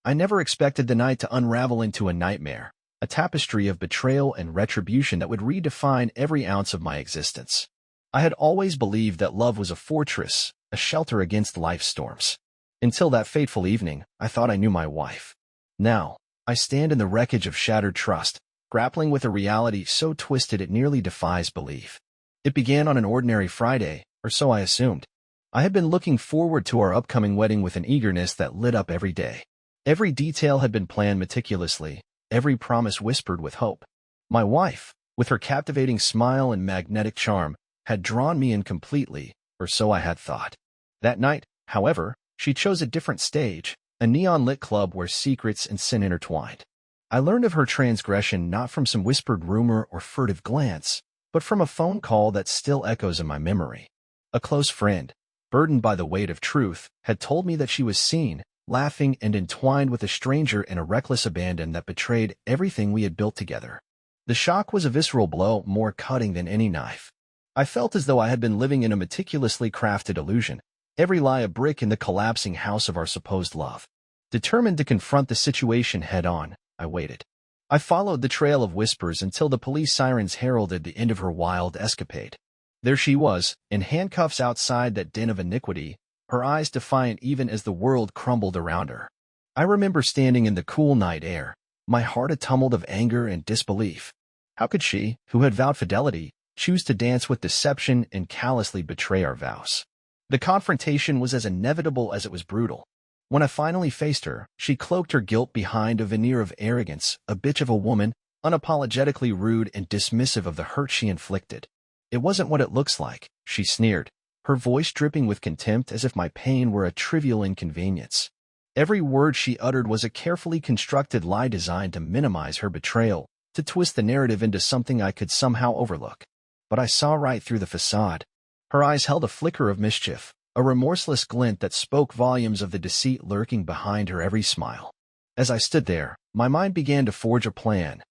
I never expected the night to unravel into a nightmare, a tapestry of betrayal and retribution that would redefine every ounce of my existence. I had always believed that love was a fortress, a shelter against life's storms. Until that fateful evening, I thought I knew my wife. Now, I stand in the wreckage of shattered trust, grappling with a reality so twisted it nearly defies belief. It began on an ordinary Friday, or so I assumed. I had been looking forward to our upcoming wedding with an eagerness that lit up every day. Every detail had been planned meticulously, every promise whispered with hope. My wife, with her captivating smile and magnetic charm, had drawn me in completely, or so I had thought. That night, however, she chose a different stage, a neon-lit club where secrets and sin intertwined. I learned of her transgression not from some whispered rumor or furtive glance, but from a phone call that still echoes in my memory. A close friend, burdened by the weight of truth, had told me that she was seen, laughing and entwined with a stranger in a reckless abandon that betrayed everything we had built together. The shock was a visceral blow, more cutting than any knife. I felt as though I had been living in a meticulously crafted illusion, every lie a brick in the collapsing house of our supposed love. Determined to confront the situation head-on, I waited. I followed the trail of whispers until the police sirens heralded the end of her wild escapade. There she was, in handcuffs outside that den of iniquity, her eyes defiant even as the world crumbled around her. I remember standing in the cool night air, my heart a tumult of anger and disbelief. How could she, who had vowed fidelity, choose to dance with deception and callously betray our vows? The confrontation was as inevitable as it was brutal. When I finally faced her, she cloaked her guilt behind a veneer of arrogance, a bitch of a woman, unapologetically rude and dismissive of the hurt she inflicted. It wasn't what it looks like, she sneered, her voice dripping with contempt as if my pain were a trivial inconvenience. Every word she uttered was a carefully constructed lie designed to minimize her betrayal, to twist the narrative into something I could somehow overlook. But I saw right through the facade. Her eyes held a flicker of mischief, a remorseless glint that spoke volumes of the deceit lurking behind her every smile. As I stood there, my mind began to forge a plan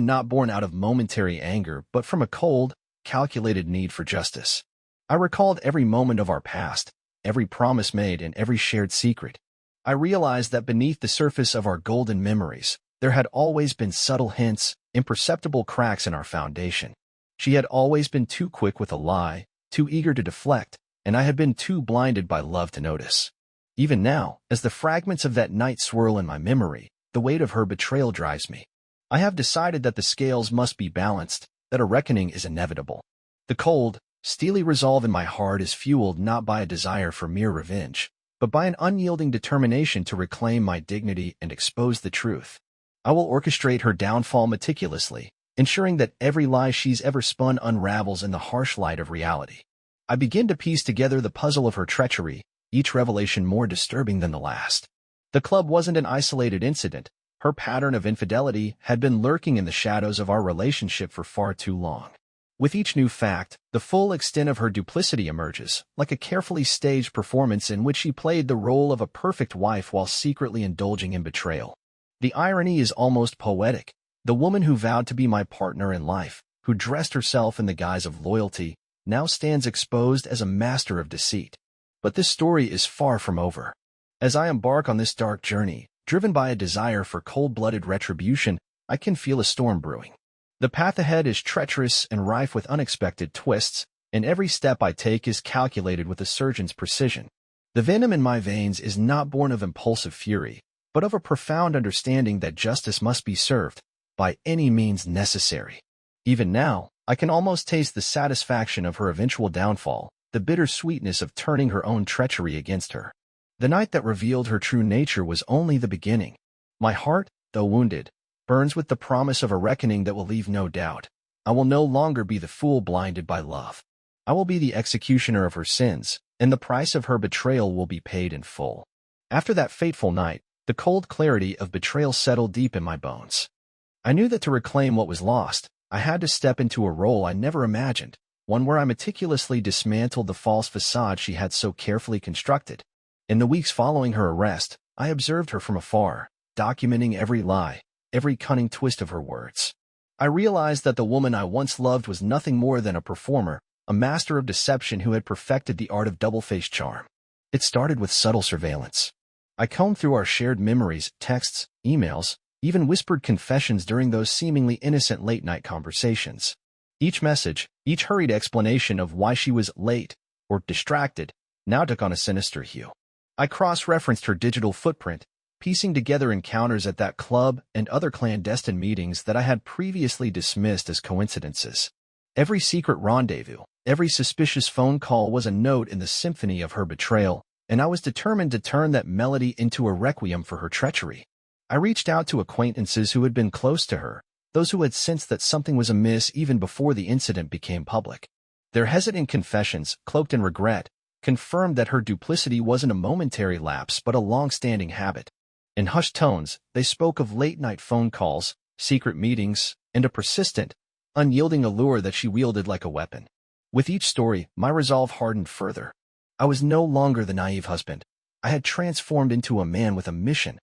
not born out of momentary anger but from a cold, calculated need for justice. I recalled every moment of our past, every promise made and every shared secret. I realized that beneath the surface of our golden memories, there had always been subtle hints, imperceptible cracks in our foundation. She had always been too quick with a lie, too eager to deflect, and I had been too blinded by love to notice. Even now, as the fragments of that night swirl in my memory, the weight of her betrayal drives me. I have decided that the scales must be balanced, that a reckoning is inevitable. The cold, steely resolve in my heart is fueled not by a desire for mere revenge, but by an unyielding determination to reclaim my dignity and expose the truth. I will orchestrate her downfall meticulously, ensuring that every lie she's ever spun unravels in the harsh light of reality. I begin to piece together the puzzle of her treachery, each revelation more disturbing than the last. The club wasn't an isolated incident. Her pattern of infidelity had been lurking in the shadows of our relationship for far too long. With each new fact, the full extent of her duplicity emerges, like a carefully staged performance in which she played the role of a perfect wife while secretly indulging in betrayal. The irony is almost poetic. The woman who vowed to be my partner in life, who dressed herself in the guise of loyalty, now stands exposed as a master of deceit. But this story is far from over. As I embark on this dark journey, driven by a desire for cold-blooded retribution, I can feel a storm brewing. The path ahead is treacherous and rife with unexpected twists, and every step I take is calculated with a surgeon's precision. The venom in my veins is not born of impulsive fury, but of a profound understanding that justice must be served, by any means necessary. Even now, I can almost taste the satisfaction of her eventual downfall, the bitter sweetness of turning her own treachery against her. The night that revealed her true nature was only the beginning. My heart, though wounded, burns with the promise of a reckoning that will leave no doubt. I will no longer be the fool blinded by love. I will be the executioner of her sins, and the price of her betrayal will be paid in full. After that fateful night, the cold clarity of betrayal settled deep in my bones. I knew that to reclaim what was lost, I had to step into a role I never imagined, one where I meticulously dismantled the false facade she had so carefully constructed. In the weeks following her arrest, I observed her from afar, documenting every lie, every cunning twist of her words. I realized that the woman I once loved was nothing more than a performer, a master of deception who had perfected the art of double-faced charm. It started with subtle surveillance. I combed through our shared memories, texts, emails, even whispered confessions during those seemingly innocent late-night conversations. Each message, each hurried explanation of why she was late or distracted, now took on a sinister hue. I cross-referenced her digital footprint, piecing together encounters at that club and other clandestine meetings that I had previously dismissed as coincidences. Every secret rendezvous, every suspicious phone call was a note in the symphony of her betrayal, and I was determined to turn that melody into a requiem for her treachery. I reached out to acquaintances who had been close to her, those who had sensed that something was amiss even before the incident became public. Their hesitant confessions, cloaked in regret, confirmed that her duplicity wasn't a momentary lapse but a long-standing habit. In hushed tones, they spoke of late-night phone calls, secret meetings, and a persistent, unyielding allure that she wielded like a weapon. With each story, my resolve hardened further. I was no longer the naive husband. I had transformed into a man with a mission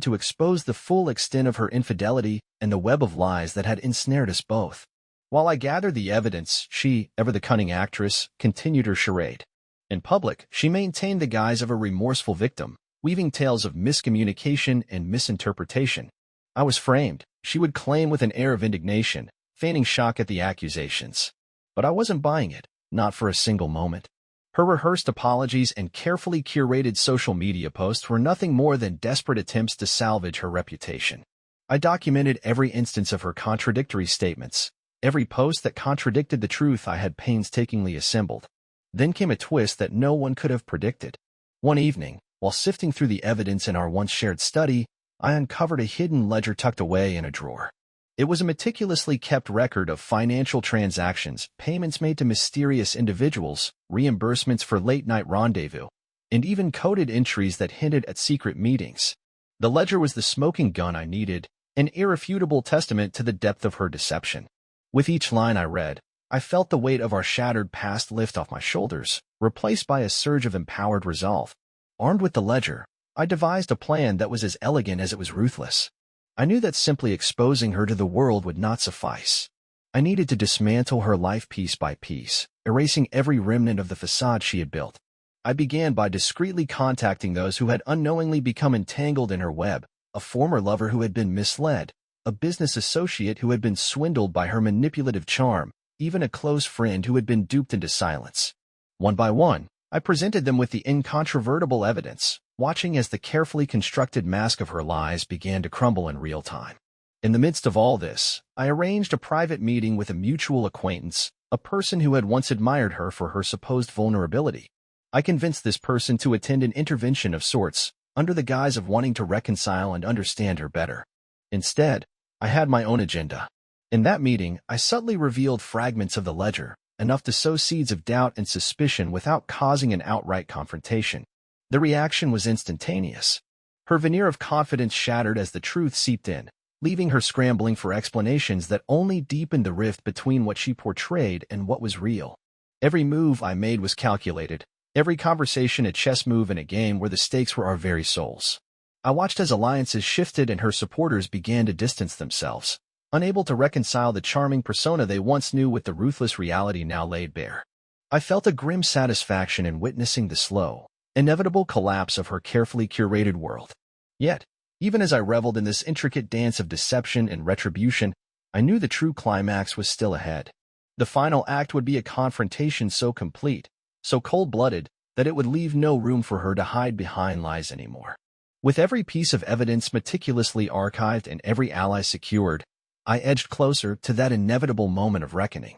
to expose the full extent of her infidelity and the web of lies that had ensnared us both. While I gathered the evidence, she, ever the cunning actress, continued her charade. In public, she maintained the guise of a remorseful victim, weaving tales of miscommunication and misinterpretation. I was framed, she would claim with an air of indignation, feigning shock at the accusations. But I wasn't buying it, not for a single moment. Her rehearsed apologies and carefully curated social media posts were nothing more than desperate attempts to salvage her reputation. I documented every instance of her contradictory statements, every post that contradicted the truth I had painstakingly assembled. Then came a twist that no one could have predicted. One evening, while sifting through the evidence in our once-shared study, I uncovered a hidden ledger tucked away in a drawer. It was a meticulously kept record of financial transactions, payments made to mysterious individuals, reimbursements for late-night rendezvous, and even coded entries that hinted at secret meetings. The ledger was the smoking gun I needed, an irrefutable testament to the depth of her deception. With each line I read, I felt the weight of our shattered past lift off my shoulders, replaced by a surge of empowered resolve. Armed with the ledger, I devised a plan that was as elegant as it was ruthless. I knew that simply exposing her to the world would not suffice. I needed to dismantle her life piece by piece, erasing every remnant of the facade she had built. I began by discreetly contacting those who had unknowingly become entangled in her web, a former lover who had been misled, a business associate who had been swindled by her manipulative charm, even a close friend who had been duped into silence. One by one, I presented them with the incontrovertible evidence, watching as the carefully constructed mask of her lies began to crumble in real time. In the midst of all this, I arranged a private meeting with a mutual acquaintance, a person who had once admired her for her supposed vulnerability. I convinced this person to attend an intervention of sorts, under the guise of wanting to reconcile and understand her better. Instead, I had my own agenda. In that meeting, I subtly revealed fragments of the ledger, enough to sow seeds of doubt and suspicion without causing an outright confrontation. The reaction was instantaneous. Her veneer of confidence shattered as the truth seeped in, leaving her scrambling for explanations that only deepened the rift between what she portrayed and what was real. Every move I made was calculated, every conversation a chess move in a game where the stakes were our very souls. I watched as alliances shifted and her supporters began to distance themselves, unable to reconcile the charming persona they once knew with the ruthless reality now laid bare. I felt a grim satisfaction in witnessing the slow, inevitable collapse of her carefully curated world. Yet, even as I reveled in this intricate dance of deception and retribution, I knew the true climax was still ahead. The final act would be a confrontation so complete, so cold-blooded, that it would leave no room for her to hide behind lies anymore. With every piece of evidence meticulously archived and every ally secured, I edged closer to that inevitable moment of reckoning.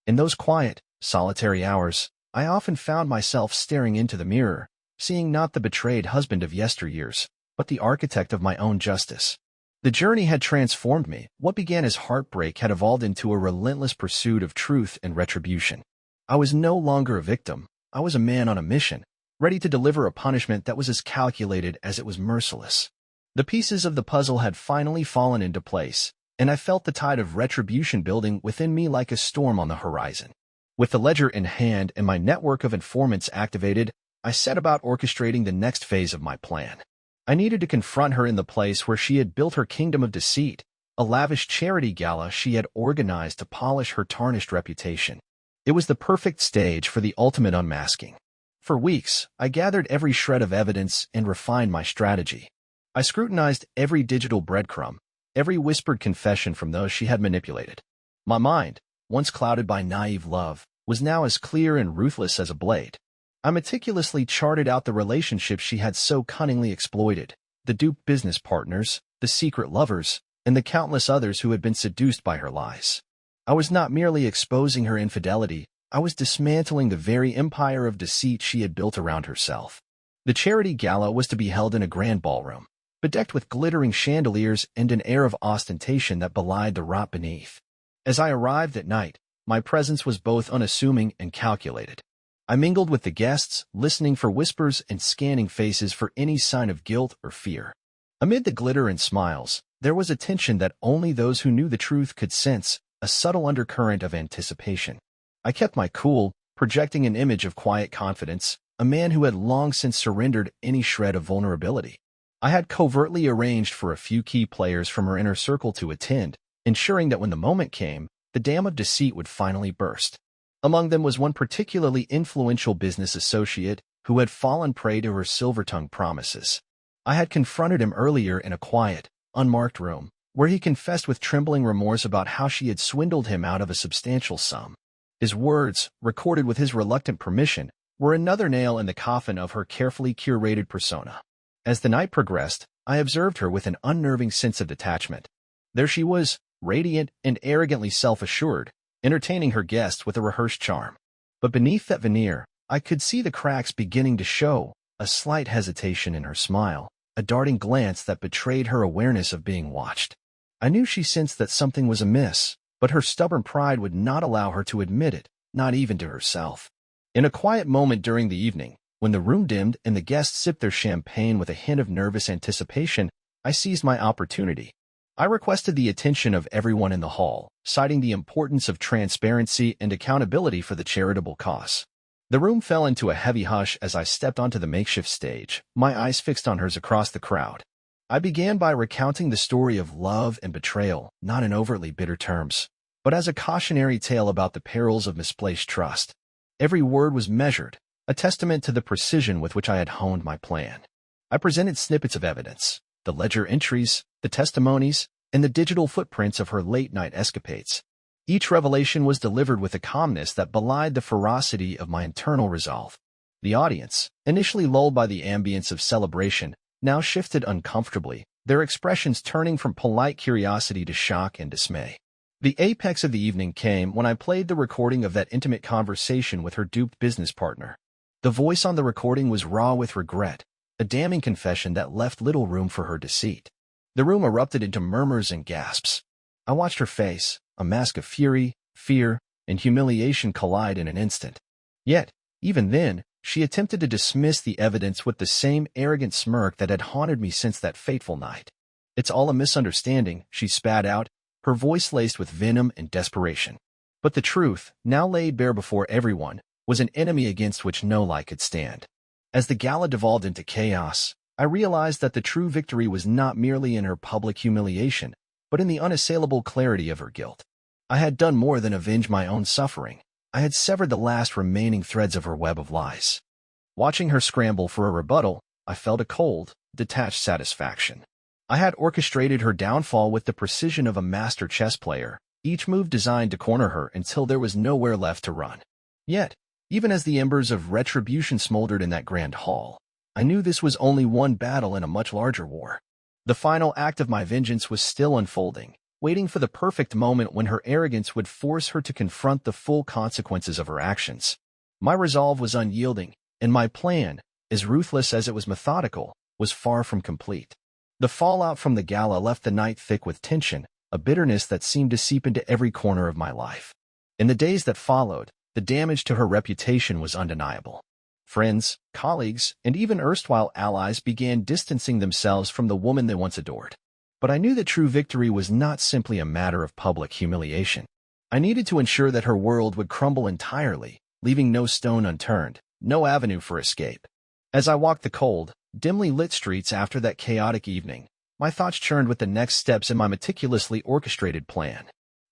In those quiet, solitary hours, I often found myself staring into the mirror, seeing not the betrayed husband of yesteryears, but the architect of my own justice. The journey had transformed me. What began as heartbreak had evolved into a relentless pursuit of truth and retribution. I was no longer a victim. I was a man on a mission, ready to deliver a punishment that was as calculated as it was merciless. The pieces of the puzzle had finally fallen into place, and I felt the tide of retribution building within me like a storm on the horizon. With the ledger in hand and my network of informants activated, I set about orchestrating the next phase of my plan. I needed to confront her in the place where she had built her kingdom of deceit, a lavish charity gala she had organized to polish her tarnished reputation. It was the perfect stage for the ultimate unmasking. For weeks, I gathered every shred of evidence and refined my strategy. I scrutinized every digital breadcrumb, every whispered confession from those she had manipulated. My mind, once clouded by naive love, was now as clear and ruthless as a blade. I meticulously charted out the relationships she had so cunningly exploited, the duped business partners, the secret lovers, and the countless others who had been seduced by her lies. I was not merely exposing her infidelity, I was dismantling the very empire of deceit she had built around herself. The charity gala was to be held in a grand ballroom, bedecked with glittering chandeliers and an air of ostentation that belied the rot beneath. As I arrived at night, my presence was both unassuming and calculated. I mingled with the guests, listening for whispers and scanning faces for any sign of guilt or fear. Amid the glitter and smiles, there was a tension that only those who knew the truth could sense, a subtle undercurrent of anticipation. I kept my cool, projecting an image of quiet confidence, a man who had long since surrendered any shred of vulnerability. I had covertly arranged for a few key players from her inner circle to attend, ensuring that when the moment came, the dam of deceit would finally burst. Among them was one particularly influential business associate who had fallen prey to her silver-tongued promises. I had confronted him earlier in a quiet, unmarked room, where he confessed with trembling remorse about how she had swindled him out of a substantial sum. His words, recorded with his reluctant permission, were another nail in the coffin of her carefully curated persona. As the night progressed, I observed her with an unnerving sense of detachment. There she was, radiant and arrogantly self-assured, entertaining her guests with a rehearsed charm. But beneath that veneer, I could see the cracks beginning to show, a slight hesitation in her smile, a darting glance that betrayed her awareness of being watched. I knew she sensed that something was amiss, but her stubborn pride would not allow her to admit it, not even to herself. In a quiet moment during the evening, when the room dimmed and the guests sipped their champagne with a hint of nervous anticipation, I seized my opportunity. I requested the attention of everyone in the hall, citing the importance of transparency and accountability for the charitable cause. The room fell into a heavy hush as I stepped onto the makeshift stage, my eyes fixed on hers across the crowd. I began by recounting the story of love and betrayal, not in overtly bitter terms, but as a cautionary tale about the perils of misplaced trust. Every word was measured, a testament to the precision with which I had honed my plan. I presented snippets of evidence, the ledger entries, the testimonies, and the digital footprints of her late-night escapades. Each revelation was delivered with a calmness that belied the ferocity of my internal resolve. The audience, initially lulled by the ambience of celebration, now shifted uncomfortably, their expressions turning from polite curiosity to shock and dismay. The apex of the evening came when I played the recording of that intimate conversation with her duped business partner. The voice on the recording was raw with regret, a damning confession that left little room for her deceit. The room erupted into murmurs and gasps. I watched her face, a mask of fury, fear, and humiliation collide in an instant. Yet, even then, she attempted to dismiss the evidence with the same arrogant smirk that had haunted me since that fateful night. "It's all a misunderstanding," she spat out, her voice laced with venom and desperation. But the truth, now laid bare before everyone, was an enemy against which no lie could stand. As the gala devolved into chaos, I realized that the true victory was not merely in her public humiliation, but in the unassailable clarity of her guilt. I had done more than avenge my own suffering. I had severed the last remaining threads of her web of lies. Watching her scramble for a rebuttal, I felt a cold, detached satisfaction. I had orchestrated her downfall with the precision of a master chess player, each move designed to corner her until there was nowhere left to run. Yet, even as the embers of retribution smoldered in that grand hall, I knew this was only one battle in a much larger war. The final act of my vengeance was still unfolding, waiting for the perfect moment when her arrogance would force her to confront the full consequences of her actions. My resolve was unyielding, and my plan, as ruthless as it was methodical, was far from complete. The fallout from the gala left the night thick with tension, a bitterness that seemed to seep into every corner of my life. In the days that followed, the damage to her reputation was undeniable. Friends, colleagues, and even erstwhile allies began distancing themselves from the woman they once adored. But I knew that true victory was not simply a matter of public humiliation. I needed to ensure that her world would crumble entirely, leaving no stone unturned, no avenue for escape. As I walked the cold, dimly lit streets after that chaotic evening, my thoughts churned with the next steps in my meticulously orchestrated plan.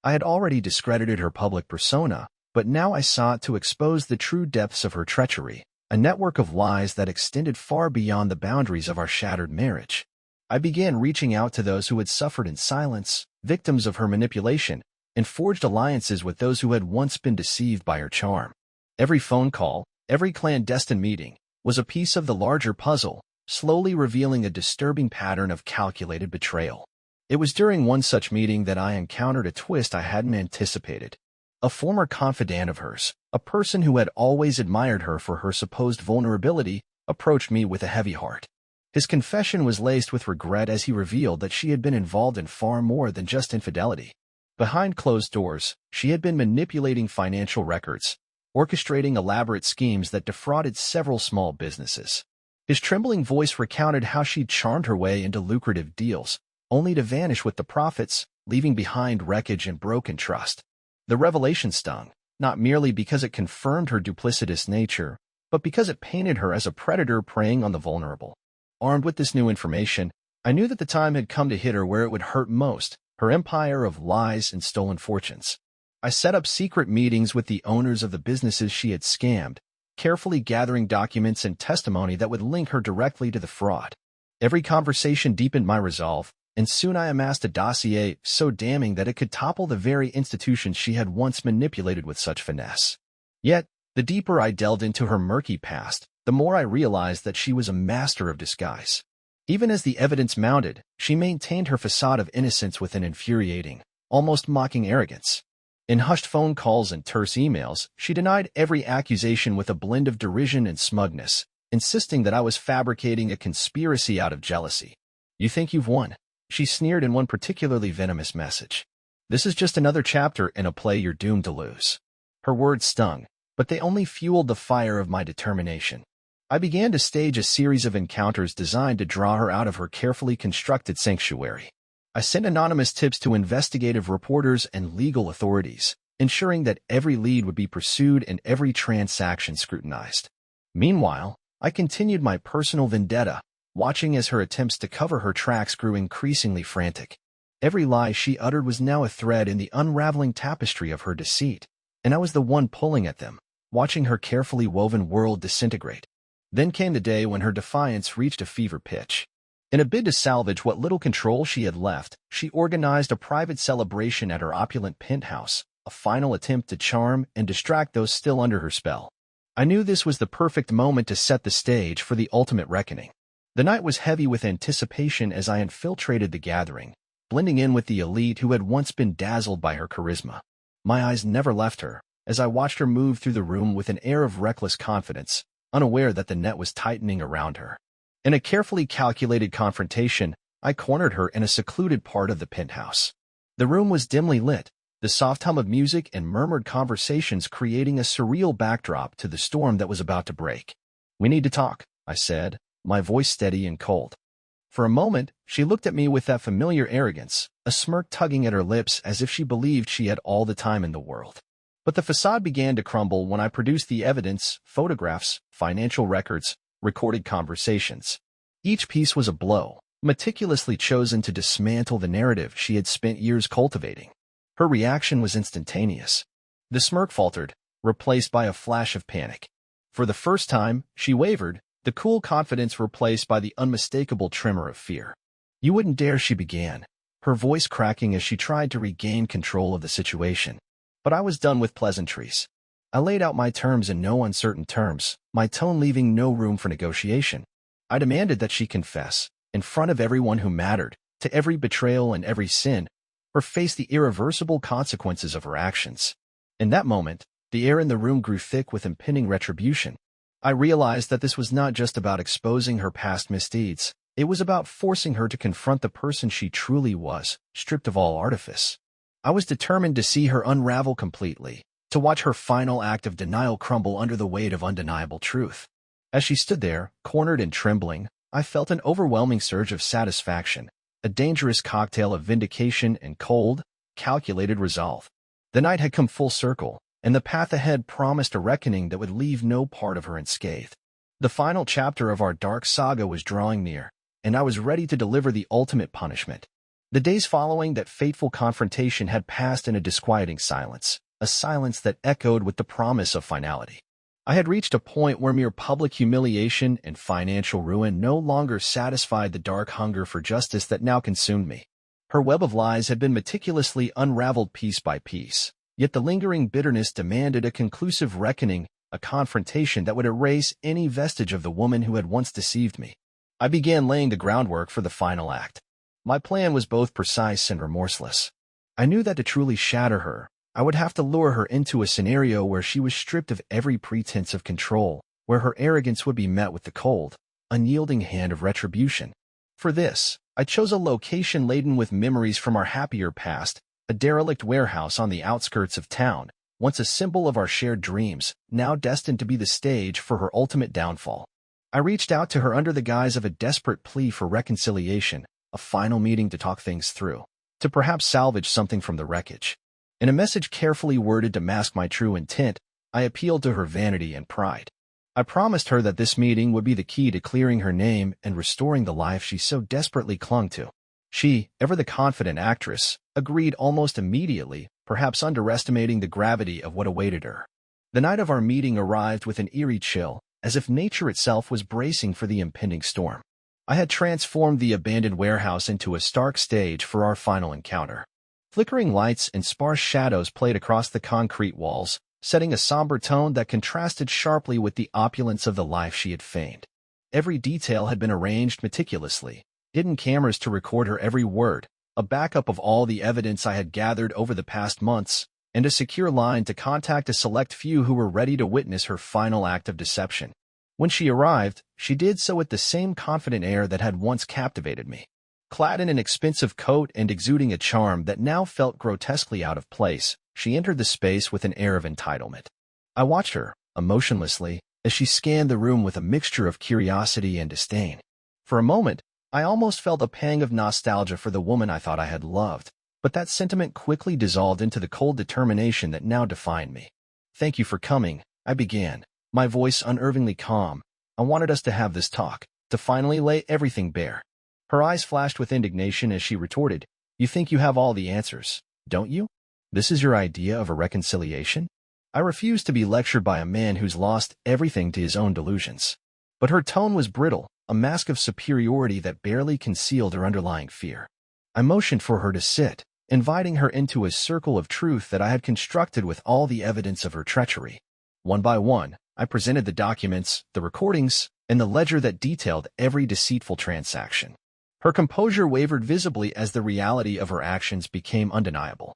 I had already discredited her public persona, but now I sought to expose the true depths of her treachery, a network of lies that extended far beyond the boundaries of our shattered marriage. I began reaching out to those who had suffered in silence, victims of her manipulation, and forged alliances with those who had once been deceived by her charm. Every phone call, every clandestine meeting, was a piece of the larger puzzle, slowly revealing a disturbing pattern of calculated betrayal. It was during one such meeting that I encountered a twist I hadn't anticipated. A former confidant of hers, a person who had always admired her for her supposed vulnerability, approached me with a heavy heart. His confession was laced with regret as he revealed that she had been involved in far more than just infidelity. Behind closed doors, she had been manipulating financial records, orchestrating elaborate schemes that defrauded several small businesses. His trembling voice recounted how she'd charmed her way into lucrative deals, only to vanish with the profits, leaving behind wreckage and broken trust. The revelation stung, not merely because it confirmed her duplicitous nature, but because it painted her as a predator preying on the vulnerable. Armed with this new information, I knew that the time had come to hit her where it would hurt most, her empire of lies and stolen fortunes. I set up secret meetings with the owners of the businesses she had scammed, carefully gathering documents and testimony that would link her directly to the fraud. Every conversation deepened my resolve, and soon I amassed a dossier so damning that it could topple the very institutions she had once manipulated with such finesse. Yet, the deeper I delved into her murky past, the more I realized that she was a master of disguise. Even as the evidence mounted, she maintained her facade of innocence with an infuriating, almost mocking arrogance. In hushed phone calls and terse emails, she denied every accusation with a blend of derision and smugness, insisting that I was fabricating a conspiracy out of jealousy. "You think you've won?" she sneered in one particularly venomous message. "This is just another chapter in a play you're doomed to lose." Her words stung, but they only fueled the fire of my determination. I began to stage a series of encounters designed to draw her out of her carefully constructed sanctuary. I sent anonymous tips to investigative reporters and legal authorities, ensuring that every lead would be pursued and every transaction scrutinized. Meanwhile, I continued my personal vendetta, watching as her attempts to cover her tracks grew increasingly frantic. Every lie she uttered was now a thread in the unraveling tapestry of her deceit, and I was the one pulling at them, watching her carefully woven world disintegrate. Then came the day when her defiance reached a fever pitch. In a bid to salvage what little control she had left, she organized a private celebration at her opulent penthouse, a final attempt to charm and distract those still under her spell. I knew this was the perfect moment to set the stage for the ultimate reckoning. The night was heavy with anticipation as I infiltrated the gathering, blending in with the elite who had once been dazzled by her charisma. My eyes never left her, as I watched her move through the room with an air of reckless confidence, unaware that the net was tightening around her. In a carefully calculated confrontation, I cornered her in a secluded part of the penthouse. The room was dimly lit, the soft hum of music and murmured conversations creating a surreal backdrop to the storm that was about to break. "We need to talk," I said, my voice steady and cold. For a moment, she looked at me with that familiar arrogance, a smirk tugging at her lips as if she believed she had all the time in the world. But the facade began to crumble when I produced the evidence, photographs, financial records, recorded conversations. Each piece was a blow, meticulously chosen to dismantle the narrative she had spent years cultivating. Her reaction was instantaneous. The smirk faltered, replaced by a flash of panic. For the first time, she wavered, the cool confidence replaced by the unmistakable tremor of fear. "You wouldn't dare," she began, her voice cracking as she tried to regain control of the situation. But I was done with pleasantries. I laid out my terms in no uncertain terms, my tone leaving no room for negotiation. I demanded that she confess, in front of everyone who mattered, to every betrayal and every sin, or face the irreversible consequences of her actions. In that moment, the air in the room grew thick with impending retribution. I realized that this was not just about exposing her past misdeeds. It was about forcing her to confront the person she truly was, stripped of all artifice. I was determined to see her unravel completely, to watch her final act of denial crumble under the weight of undeniable truth. As she stood there, cornered and trembling, I felt an overwhelming surge of satisfaction, a dangerous cocktail of vindication and cold, calculated resolve. The night had come full circle, and the path ahead promised a reckoning that would leave no part of her unscathed. The final chapter of our dark saga was drawing near, and I was ready to deliver the ultimate punishment. The days following that fateful confrontation had passed in a disquieting silence, a silence that echoed with the promise of finality. I had reached a point where mere public humiliation and financial ruin no longer satisfied the dark hunger for justice that now consumed me. Her web of lies had been meticulously unraveled piece by piece, yet the lingering bitterness demanded a conclusive reckoning, a confrontation that would erase any vestige of the woman who had once deceived me. I began laying the groundwork for the final act. My plan was both precise and remorseless. I knew that to truly shatter her, I would have to lure her into a scenario where she was stripped of every pretense of control, where her arrogance would be met with the cold, unyielding hand of retribution. For this, I chose a location laden with memories from our happier past, a derelict warehouse on the outskirts of town, once a symbol of our shared dreams, now destined to be the stage for her ultimate downfall. I reached out to her under the guise of a desperate plea for reconciliation, a final meeting to talk things through, to perhaps salvage something from the wreckage. In a message carefully worded to mask my true intent, I appealed to her vanity and pride. I promised her that this meeting would be the key to clearing her name and restoring the life she so desperately clung to. She, ever the confident actress, agreed almost immediately, perhaps underestimating the gravity of what awaited her. The night of our meeting arrived with an eerie chill, as if nature itself was bracing for the impending storm. I had transformed the abandoned warehouse into a stark stage for our final encounter. Flickering lights and sparse shadows played across the concrete walls, setting a somber tone that contrasted sharply with the opulence of the life she had feigned. Every detail had been arranged meticulously, hidden cameras to record her every word, a backup of all the evidence I had gathered over the past months, and a secure line to contact a select few who were ready to witness her final act of deception. When she arrived, she did so with the same confident air that had once captivated me. Clad in an expensive coat and exuding a charm that now felt grotesquely out of place, she entered the space with an air of entitlement. I watched her, emotionlessly, as she scanned the room with a mixture of curiosity and disdain. For a moment, I almost felt a pang of nostalgia for the woman I thought I had loved, but that sentiment quickly dissolved into the cold determination that now defined me. "Thank you for coming," I began, my voice unnervingly calm. "I wanted us to have this talk, to finally lay everything bare." Her eyes flashed with indignation as she retorted, "You think you have all the answers, don't you? This is your idea of a reconciliation?" I refused to be lectured by a man who's lost everything to his own delusions. But her tone was brittle, a mask of superiority that barely concealed her underlying fear. I motioned for her to sit, inviting her into a circle of truth that I had constructed with all the evidence of her treachery. One by one, I presented the documents, the recordings, and the ledger that detailed every deceitful transaction. Her composure wavered visibly as the reality of her actions became undeniable.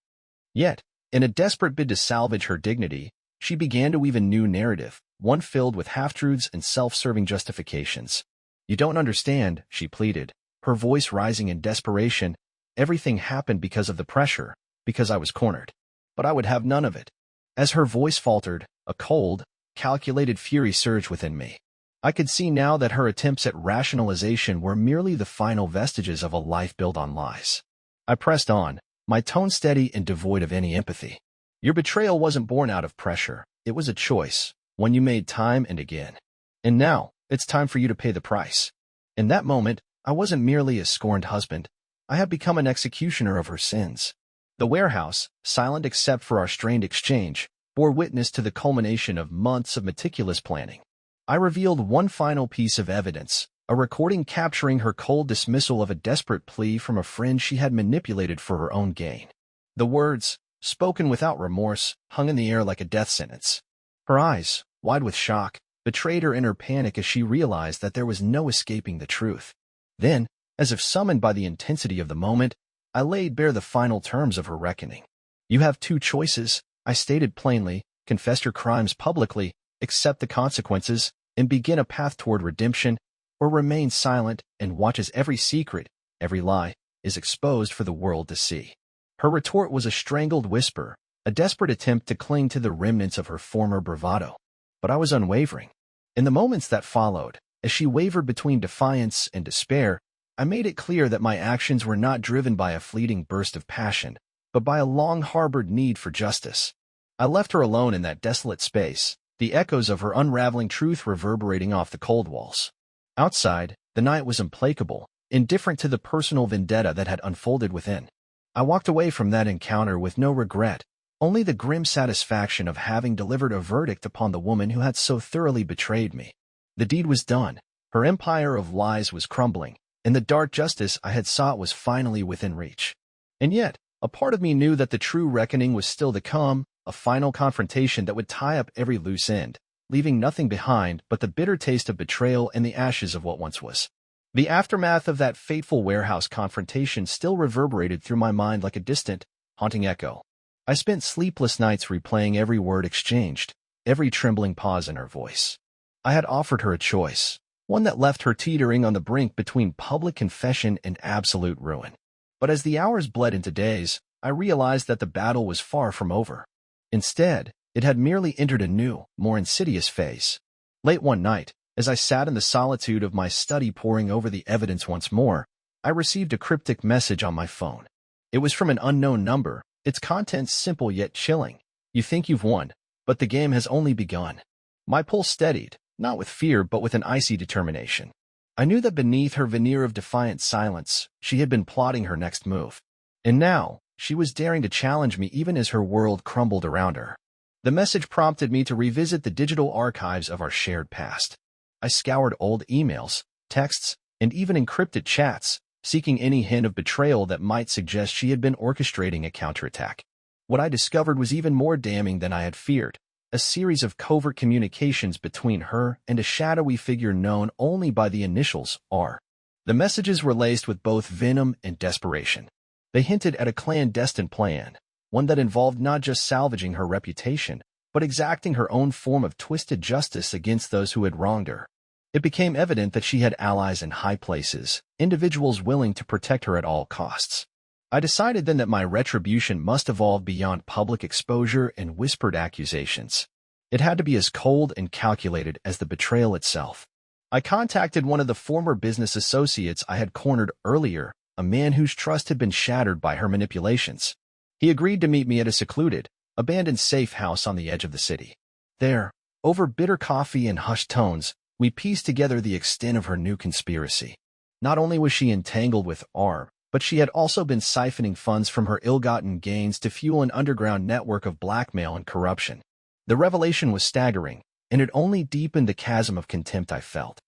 Yet, in a desperate bid to salvage her dignity, she began to weave a new narrative, one filled with half-truths and self-serving justifications. "You don't understand," she pleaded, her voice rising in desperation. "Everything happened because of the pressure, because I was cornered. But I would have none of it." As her voice faltered, a cold, calculated fury surged within me. I could see now that her attempts at rationalization were merely the final vestiges of a life built on lies. I pressed on, my tone steady and devoid of any empathy. "Your betrayal wasn't born out of pressure. It was a choice, one you made time and again. And now, it's time for you to pay the price." In that moment, I wasn't merely a scorned husband. I had become an executioner of her sins. The warehouse, silent except for our strained exchange, bore witness to the culmination of months of meticulous planning. I revealed one final piece of evidence, a recording capturing her cold dismissal of a desperate plea from a friend she had manipulated for her own gain. The words, spoken without remorse, hung in the air like a death sentence. Her eyes, wide with shock, betrayed her inner panic as she realized that there was no escaping the truth. Then, as if summoned by the intensity of the moment, I laid bare the final terms of her reckoning. "You have two choices," I stated plainly: "confess your crimes publicly, accept the consequences, and begin a path toward redemption, or remain silent and watch as every secret, every lie, is exposed for the world to see." Her retort was a strangled whisper, a desperate attempt to cling to the remnants of her former bravado. But I was unwavering. In the moments that followed, as she wavered between defiance and despair, I made it clear that my actions were not driven by a fleeting burst of passion, but by a long-harbored need for justice. I left her alone in that desolate space, the echoes of her unraveling truth reverberating off the cold walls. Outside, the night was implacable, indifferent to the personal vendetta that had unfolded within. I walked away from that encounter with no regret, only the grim satisfaction of having delivered a verdict upon the woman who had so thoroughly betrayed me. The deed was done. Her empire of lies was crumbling, and the dark justice I had sought was finally within reach. And yet, a part of me knew that the true reckoning was still to come, a final confrontation that would tie up every loose end, leaving nothing behind but the bitter taste of betrayal and the ashes of what once was. The aftermath of that fateful warehouse confrontation still reverberated through my mind like a distant, haunting echo. I spent sleepless nights replaying every word exchanged, every trembling pause in her voice. I had offered her a choice, one that left her teetering on the brink between public confession and absolute ruin. But as the hours bled into days, I realized that the battle was far from over. Instead, it had merely entered a new, more insidious phase. Late one night, as I sat in the solitude of my study poring over the evidence once more, I received a cryptic message on my phone. It was from an unknown number, its contents simple yet chilling. You think you've won, but the game has only begun. My pulse steadied, not with fear but with an icy determination. I knew that beneath her veneer of defiant silence, she had been plotting her next move. And now, she was daring to challenge me even as her world crumbled around her. The message prompted me to revisit the digital archives of our shared past. I scoured old emails, texts, and even encrypted chats, seeking any hint of betrayal that might suggest she had been orchestrating a counterattack. What I discovered was even more damning than I had feared, a series of covert communications between her and a shadowy figure known only by the initials R. The messages were laced with both venom and desperation. They hinted at a clandestine plan, one that involved not just salvaging her reputation, but exacting her own form of twisted justice against those who had wronged her. It became evident that she had allies in high places, individuals willing to protect her at all costs. I decided then that my retribution must evolve beyond public exposure and whispered accusations. It had to be as cold and calculated as the betrayal itself. I contacted one of the former business associates I had cornered earlier, a man whose trust had been shattered by her manipulations. He agreed to meet me at a secluded, abandoned safe house on the edge of the city. There, over bitter coffee and hushed tones, we pieced together the extent of her new conspiracy. Not only was she entangled with R, but she had also been siphoning funds from her ill-gotten gains to fuel an underground network of blackmail and corruption. The revelation was staggering, and it only deepened the chasm of contempt I felt.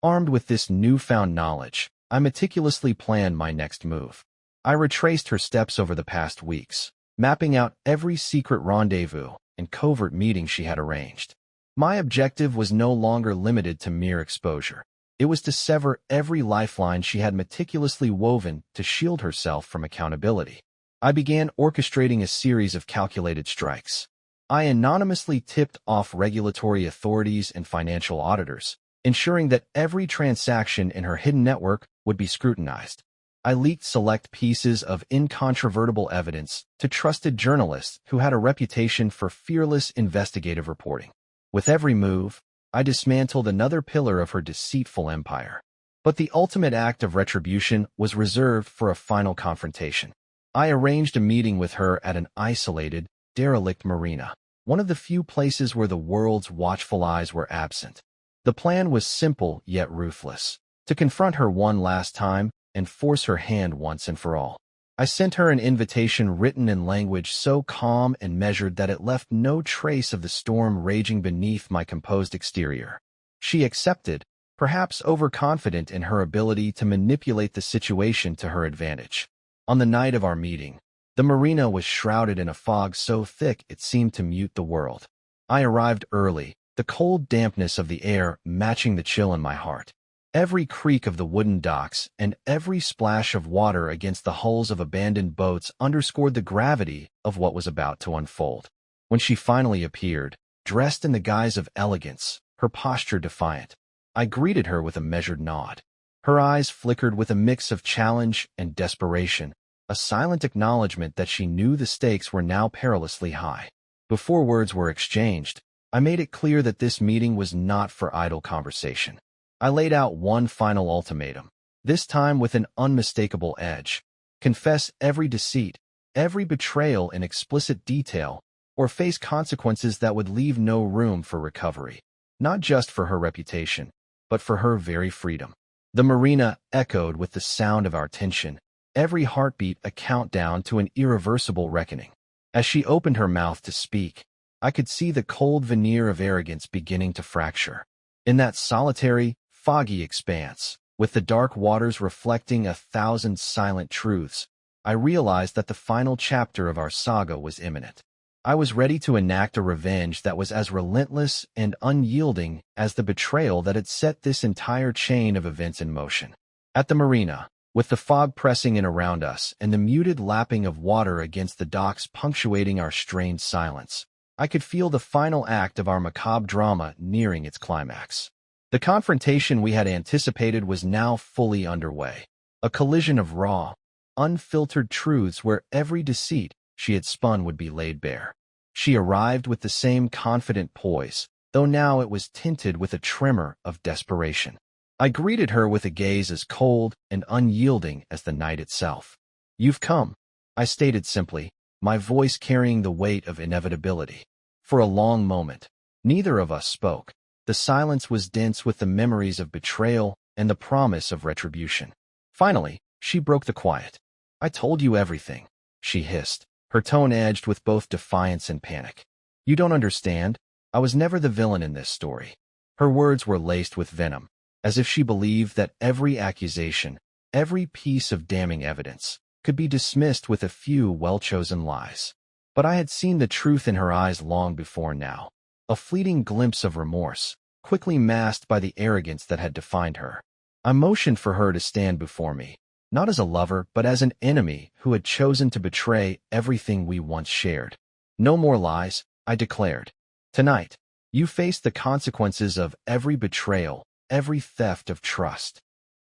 Armed with this newfound knowledge, I meticulously planned my next move. I retraced her steps over the past weeks, mapping out every secret rendezvous and covert meeting she had arranged. My objective was no longer limited to mere exposure. It was to sever every lifeline she had meticulously woven to shield herself from accountability. I began orchestrating a series of calculated strikes. I anonymously tipped off regulatory authorities and financial auditors, ensuring that every transaction in her hidden network would be scrutinized. I leaked select pieces of incontrovertible evidence to trusted journalists who had a reputation for fearless investigative reporting. With every move, I dismantled another pillar of her deceitful empire. But the ultimate act of retribution was reserved for a final confrontation. I arranged a meeting with her at an isolated, derelict marina, one of the few places where the world's watchful eyes were absent. The plan was simple yet ruthless: to confront her one last time and force her hand once and for all. I sent her an invitation written in language so calm and measured that it left no trace of the storm raging beneath my composed exterior. She accepted, perhaps overconfident in her ability to manipulate the situation to her advantage. On the night of our meeting, the marina was shrouded in a fog so thick it seemed to mute the world. I arrived early, the cold dampness of the air matching the chill in my heart. Every creak of the wooden docks and every splash of water against the hulls of abandoned boats underscored the gravity of what was about to unfold. When she finally appeared, dressed in the guise of elegance, her posture defiant, I greeted her with a measured nod. Her eyes flickered with a mix of challenge and desperation, a silent acknowledgement that she knew the stakes were now perilously high. Before words were exchanged, I made it clear that this meeting was not for idle conversation. I laid out one final ultimatum, this time with an unmistakable edge: confess every deceit, every betrayal in explicit detail, or face consequences that would leave no room for recovery, not just for her reputation, but for her very freedom. The marina echoed with the sound of our tension, every heartbeat a countdown to an irreversible reckoning. As she opened her mouth to speak, I could see the cold veneer of arrogance beginning to fracture. In that solitary, foggy expanse, with the dark waters reflecting 1,000 silent truths, I realized that the final chapter of our saga was imminent. I was ready to enact a revenge that was as relentless and unyielding as the betrayal that had set this entire chain of events in motion. At the marina, with the fog pressing in around us and the muted lapping of water against the docks punctuating our strained silence, I could feel the final act of our macabre drama nearing its climax. The confrontation we had anticipated was now fully underway, a collision of raw, unfiltered truths where every deceit she had spun would be laid bare. She arrived with the same confident poise, though now it was tinted with a tremor of desperation. I greeted her with a gaze as cold and unyielding as the night itself. "You've come," I stated simply, my voice carrying the weight of inevitability. For a long moment, neither of us spoke. The silence was dense with the memories of betrayal and the promise of retribution. Finally, she broke the quiet. "I told you everything," she hissed, her tone edged with both defiance and panic. "You don't understand. I was never the villain in this story." Her words were laced with venom, as if she believed that every accusation, every piece of damning evidence, could be dismissed with a few well-chosen lies. But I had seen the truth in her eyes long before now, a fleeting glimpse of remorse, quickly masked by the arrogance that had defined her. I motioned for her to stand before me, not as a lover but as an enemy who had chosen to betray everything we once shared. "No more lies," I declared. "Tonight, you face the consequences of every betrayal, every theft of trust."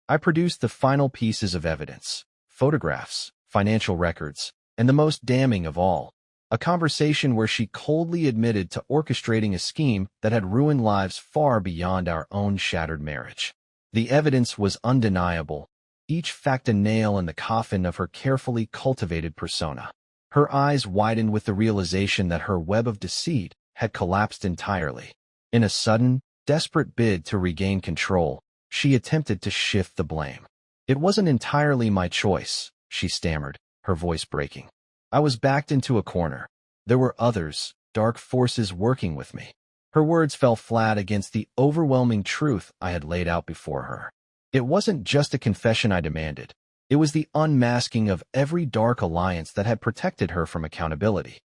I produced the final pieces of evidence, photographs, financial records, and the most damning of all, a conversation where she coldly admitted to orchestrating a scheme that had ruined lives far beyond our own shattered marriage. The evidence was undeniable, each fact a nail in the coffin of her carefully cultivated persona. Her eyes widened with the realization that her web of deceit had collapsed entirely. In a sudden, desperate bid to regain control, she attempted to shift the blame. "It wasn't entirely my choice," she stammered, her voice breaking. "I was backed into a corner. There were others, dark forces working with me." Her words fell flat against the overwhelming truth I had laid out before her. It wasn't just a confession I demanded. It was the unmasking of every dark alliance that had protected her from accountability.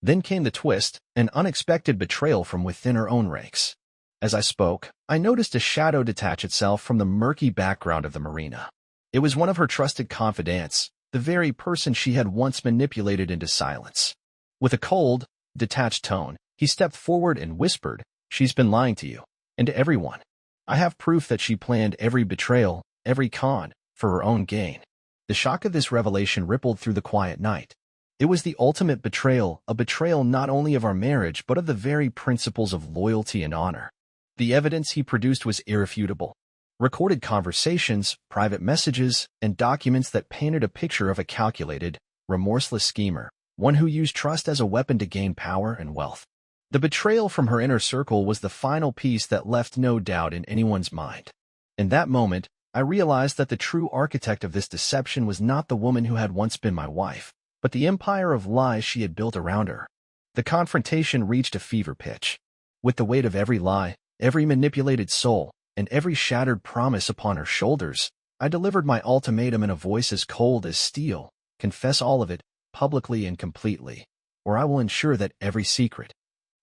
Then came the twist, an unexpected betrayal from within her own ranks. As I spoke, I noticed a shadow detach itself from the murky background of the marina. It was one of her trusted confidants, the very person she had once manipulated into silence. With a cold, detached tone, he stepped forward and whispered, "She's been lying to you, and to everyone. I have proof that she planned every betrayal, every con, for her own gain." The shock of this revelation rippled through the quiet night. It was the ultimate betrayal, a betrayal not only of our marriage but of the very principles of loyalty and honor. The evidence he produced was irrefutable. Recorded conversations, private messages, and documents that painted a picture of a calculated, remorseless schemer, one who used trust as a weapon to gain power and wealth. The betrayal from her inner circle was the final piece that left no doubt in anyone's mind. In that moment, I realized that the true architect of this deception was not the woman who had once been my wife, but the empire of lies she had built around her. The confrontation reached a fever pitch. With the weight of every lie, every manipulated soul, and every shattered promise upon her shoulders, I delivered my ultimatum in a voice as cold as steel: "Confess all of it, publicly and completely, or I will ensure that every secret,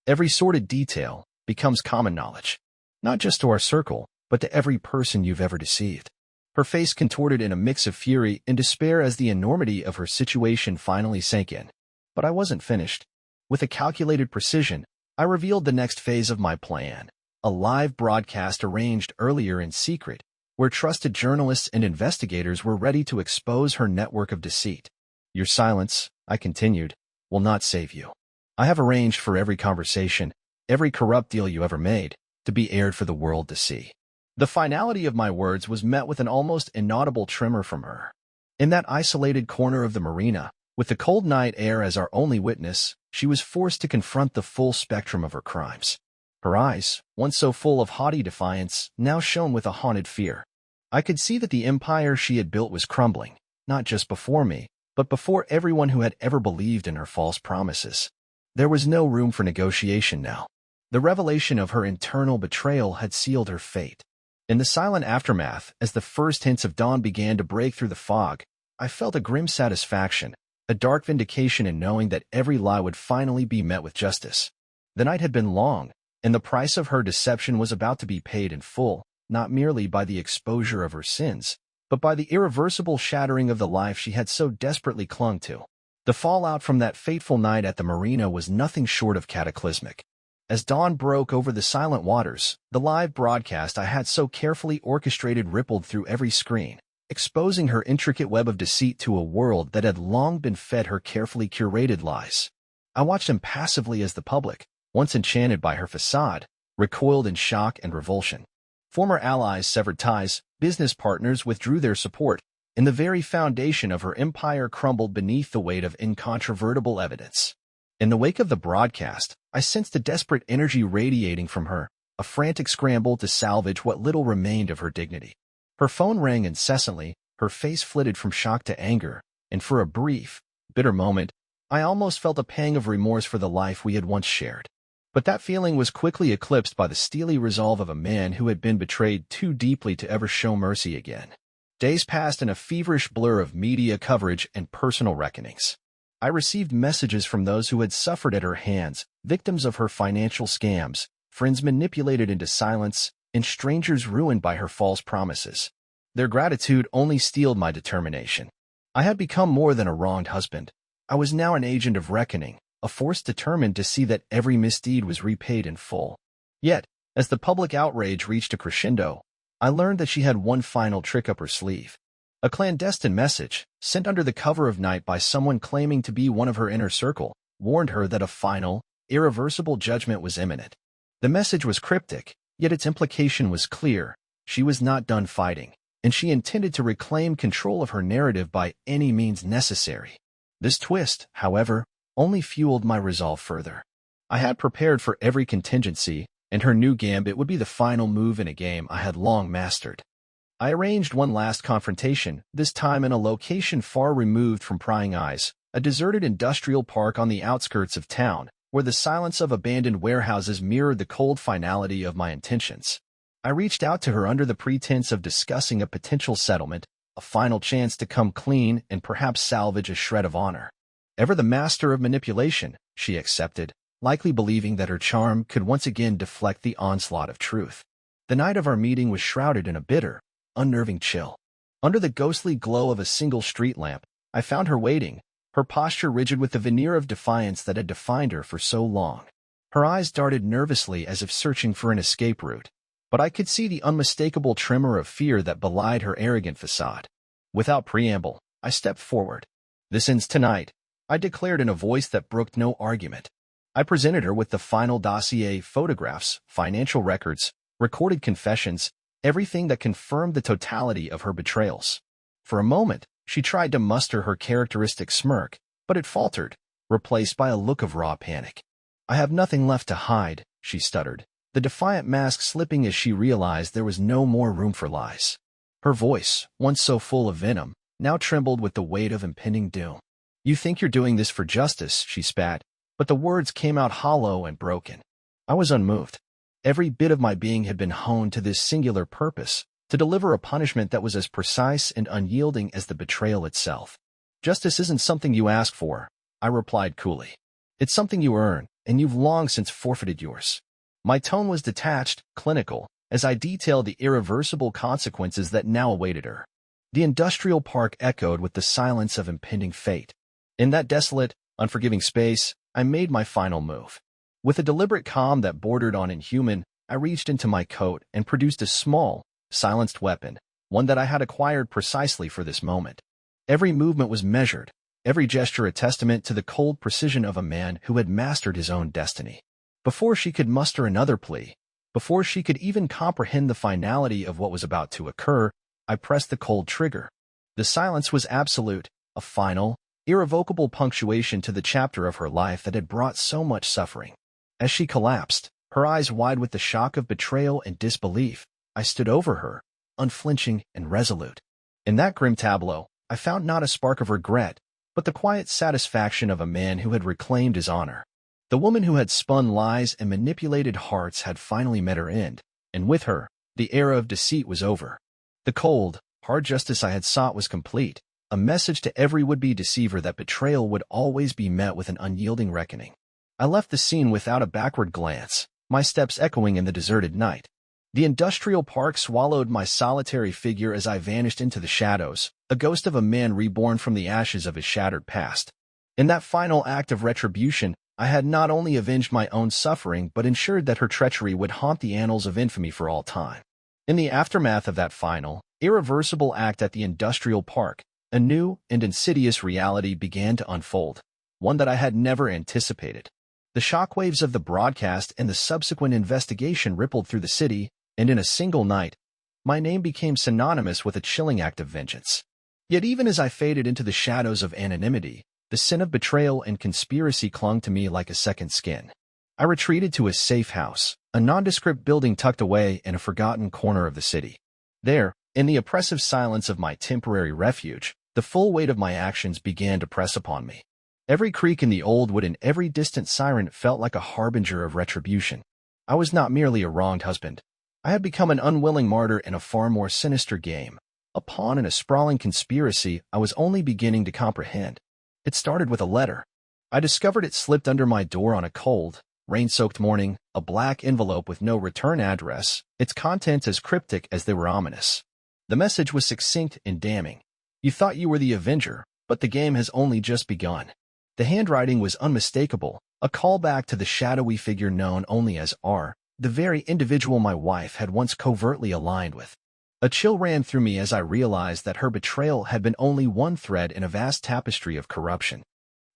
every sordid detail, becomes common knowledge, not just to our circle, but to every person you've ever deceived." Her face contorted in a mix of fury and despair as the enormity of her situation finally sank in. But I wasn't finished. With a calculated precision, I revealed the next phase of my plan, a live broadcast arranged earlier in secret, where trusted journalists and investigators were ready to expose her network of deceit. "Your silence," I continued, "will not save you. I have arranged for every conversation, every corrupt deal you ever made, to be aired for the world to see." The finality of my words was met with an almost inaudible tremor from her. In that isolated corner of the marina, with the cold night air as our only witness, she was forced to confront the full spectrum of her crimes. Her eyes, once so full of haughty defiance, now shone with a haunted fear. I could see that the empire she had built was crumbling, not just before me, but before everyone who had ever believed in her false promises. There was no room for negotiation now. The revelation of her internal betrayal had sealed her fate. In the silent aftermath, as the first hints of dawn began to break through the fog, I felt a grim satisfaction, a dark vindication in knowing that every lie would finally be met with justice. The night had been long, and the price of her deception was about to be paid in full, not merely by the exposure of her sins, but by the irreversible shattering of the life she had so desperately clung to. The fallout from that fateful night at the marina was nothing short of cataclysmic. As dawn broke over the silent waters, the live broadcast I had so carefully orchestrated rippled through every screen, exposing her intricate web of deceit to a world that had long been fed her carefully curated lies. I watched impassively as the public, once enchanted by her facade, recoiled in shock and revulsion. Former allies severed ties, business partners withdrew their support, and the very foundation of her empire crumbled beneath the weight of incontrovertible evidence. In the wake of the broadcast, I sensed a desperate energy radiating from her, a frantic scramble to salvage what little remained of her dignity. Her phone rang incessantly, her face flitted from shock to anger, and for a brief, bitter moment, I almost felt a pang of remorse for the life we had once shared. But that feeling was quickly eclipsed by the steely resolve of a man who had been betrayed too deeply to ever show mercy again. Days passed in a feverish blur of media coverage and personal reckonings. I received messages from those who had suffered at her hands, victims of her financial scams, friends manipulated into silence, and strangers ruined by her false promises. Their gratitude only steeled my determination. I had become more than a wronged husband. I was now an agent of reckoning, a force determined to see that every misdeed was repaid in full. Yet, as the public outrage reached a crescendo, I learned that she had one final trick up her sleeve. A clandestine message, sent under the cover of night by someone claiming to be one of her inner circle, warned her that a final, irreversible judgment was imminent. The message was cryptic, yet its implication was clear. She was not done fighting, and she intended to reclaim control of her narrative by any means necessary. This twist, however, only fueled my resolve further. I had prepared for every contingency, and her new gambit would be the final move in a game I had long mastered. I arranged one last confrontation, this time in a location far removed from prying eyes, a deserted industrial park on the outskirts of town, where the silence of abandoned warehouses mirrored the cold finality of my intentions. I reached out to her under the pretense of discussing a potential settlement, a final chance to come clean and perhaps salvage a shred of honor. Ever the master of manipulation, she accepted, likely believing that her charm could once again deflect the onslaught of truth. The night of our meeting was shrouded in a bitter, unnerving chill. Under the ghostly glow of a single street lamp, I found her waiting, her posture rigid with the veneer of defiance that had defined her for so long. Her eyes darted nervously as if searching for an escape route, but I could see the unmistakable tremor of fear that belied her arrogant facade. Without preamble, I stepped forward. "This ends tonight," I declared in a voice that brooked no argument. I presented her with the final dossier: photographs, financial records, recorded confessions, everything that confirmed the totality of her betrayals. For a moment, she tried to muster her characteristic smirk, but it faltered, replaced by a look of raw panic. "I have nothing left to hide," she stuttered, the defiant mask slipping as she realized there was no more room for lies. Her voice, once so full of venom, now trembled with the weight of impending doom. "You think you're doing this for justice," she spat, but the words came out hollow and broken. I was unmoved. Every bit of my being had been honed to this singular purpose, to deliver a punishment that was as precise and unyielding as the betrayal itself. "Justice isn't something you ask for," I replied coolly. "It's something you earn, and you've long since forfeited yours." My tone was detached, clinical, as I detailed the irreversible consequences that now awaited her. The industrial park echoed with the silence of impending fate. In that desolate, unforgiving space, I made my final move. With a deliberate calm that bordered on inhuman, I reached into my coat and produced a small, silenced weapon, one that I had acquired precisely for this moment. Every movement was measured, every gesture a testament to the cold precision of a man who had mastered his own destiny. Before she could muster another plea, before she could even comprehend the finality of what was about to occur, I pressed the cold trigger. The silence was absolute, a final, irrevocable punctuation to the chapter of her life that had brought so much suffering. As she collapsed, her eyes wide with the shock of betrayal and disbelief, I stood over her, unflinching and resolute. In that grim tableau, I found not a spark of regret, but the quiet satisfaction of a man who had reclaimed his honor. The woman who had spun lies and manipulated hearts had finally met her end, and with her, the era of deceit was over. The cold, hard justice I had sought was complete, a message to every would-be deceiver that betrayal would always be met with an unyielding reckoning. I left the scene without a backward glance, my steps echoing in the deserted night. The industrial park swallowed my solitary figure as I vanished into the shadows, a ghost of a man reborn from the ashes of his shattered past. In that final act of retribution, I had not only avenged my own suffering but ensured that her treachery would haunt the annals of infamy for all time. In the aftermath of that final, irreversible act at the industrial park, a new and insidious reality began to unfold, one that I had never anticipated. The shockwaves of the broadcast and the subsequent investigation rippled through the city, and in a single night, my name became synonymous with a chilling act of vengeance. Yet even as I faded into the shadows of anonymity, the sin of betrayal and conspiracy clung to me like a second skin. I retreated to a safe house, a nondescript building tucked away in a forgotten corner of the city. There, in the oppressive silence of my temporary refuge, the full weight of my actions began to press upon me. Every creak in the old wood and every distant siren felt like a harbinger of retribution. I was not merely a wronged husband. I had become an unwilling martyr in a far more sinister game, a pawn in a sprawling conspiracy I was only beginning to comprehend. It started with a letter. I discovered it slipped under my door on a cold, rain-soaked morning, a black envelope with no return address, its contents as cryptic as they were ominous. The message was succinct and damning. You thought you were the avenger, but the game has only just begun. The handwriting was unmistakable, a callback to the shadowy figure known only as R, the very individual my wife had once covertly aligned with. A chill ran through me as I realized that her betrayal had been only one thread in a vast tapestry of corruption.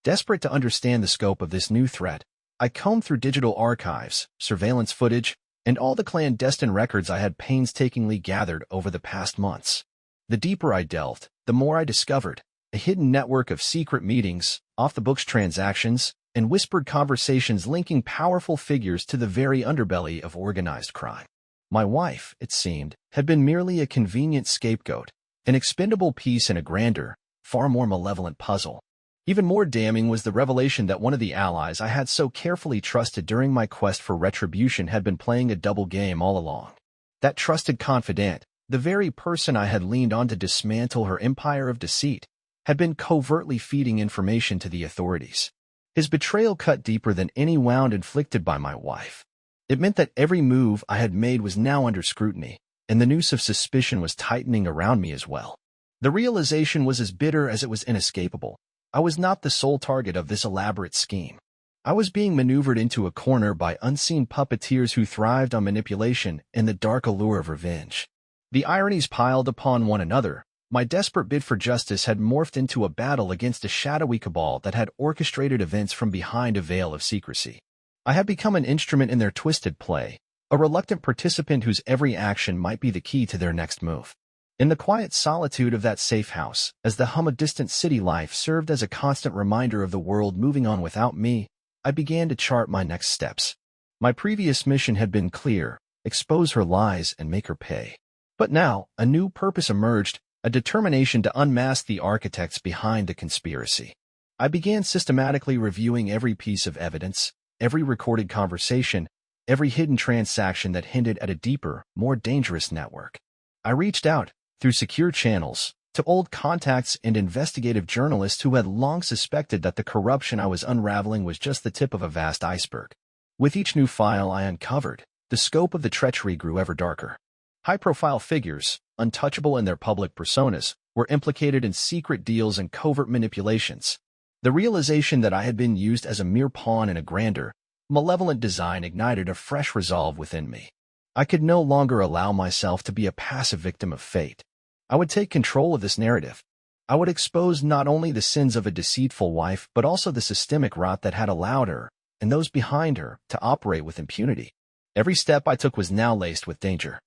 Desperate to understand the scope of this new threat, I combed through digital archives, surveillance footage, and all the clandestine records I had painstakingly gathered over the past months. The deeper I delved, the more I discovered, a hidden network of secret meetings, off-the-books transactions, and whispered conversations linking powerful figures to the very underbelly of organized crime. My wife, it seemed, had been merely a convenient scapegoat, an expendable piece in a grander, far more malevolent puzzle. Even more damning was the revelation that one of the allies I had so carefully trusted during my quest for retribution had been playing a double game all along. That trusted confidant, the very person I had leaned on to dismantle her empire of deceit, had been covertly feeding information to the authorities. His betrayal cut deeper than any wound inflicted by my wife. It meant that every move I had made was now under scrutiny, and the noose of suspicion was tightening around me as well. The realization was as bitter as it was inescapable. I was not the sole target of this elaborate scheme. I was being maneuvered into a corner by unseen puppeteers who thrived on manipulation and the dark allure of revenge. The ironies piled upon one another. My desperate bid for justice had morphed into a battle against a shadowy cabal that had orchestrated events from behind a veil of secrecy. I had become an instrument in their twisted play, a reluctant participant whose every action might be the key to their next move. In the quiet solitude of that safe house, as the hum of distant city life served as a constant reminder of the world moving on without me, I began to chart my next steps. My previous mission had been clear: expose her lies and make her pay. But now, a new purpose emerged, a determination to unmask the architects behind the conspiracy. I began systematically reviewing every piece of evidence, every recorded conversation, every hidden transaction that hinted at a deeper, more dangerous network. I reached out, through secure channels, to old contacts and investigative journalists who had long suspected that the corruption I was unraveling was just the tip of a vast iceberg. With each new file I uncovered, the scope of the treachery grew ever darker. High-profile figures, untouchable in their public personas, were implicated in secret deals and covert manipulations. The realization that I had been used as a mere pawn in a grander, malevolent design ignited a fresh resolve within me. I could no longer allow myself to be a passive victim of fate. I would take control of this narrative. I would expose not only the sins of a deceitful wife but also the systemic rot that had allowed her, and those behind her, to operate with impunity. Every step I took was now laced with danger.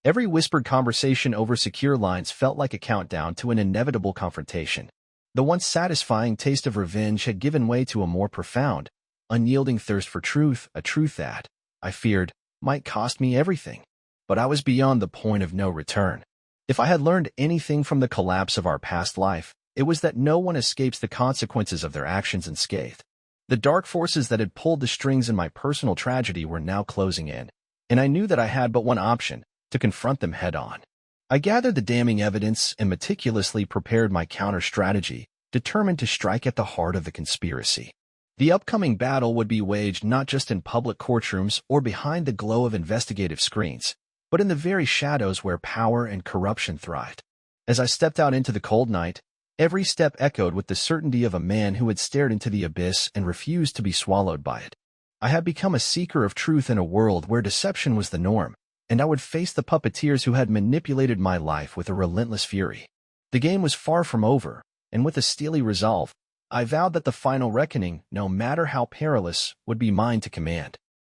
Every whispered conversation over secure lines felt like a countdown to an inevitable confrontation. The once satisfying taste of revenge had given way to a more profound, unyielding thirst for truth, a truth that, I feared, might cost me everything. But I was beyond the point of no return. If I had learned anything from the collapse of our past life, It was that no one escapes the consequences of their actions unscathed. The dark forces that had pulled the strings in my personal tragedy were now closing in, and I knew that I had but one option: to confront them head-on. I gathered the damning evidence and meticulously prepared my counter-strategy, determined to strike at the heart of the conspiracy. The upcoming battle would be waged not just in public courtrooms or behind the glow of investigative screens, but in the very shadows where power and corruption thrived. As I stepped out into the cold night, every step echoed with the certainty of a man who had stared into the abyss and refused to be swallowed by it. I had become a seeker of truth in a world where deception was the norm, and I would face the puppeteers who had manipulated my life with a relentless fury. The game was far from over, and with a steely resolve, I vowed that the final reckoning, no matter how perilous, would be mine to command.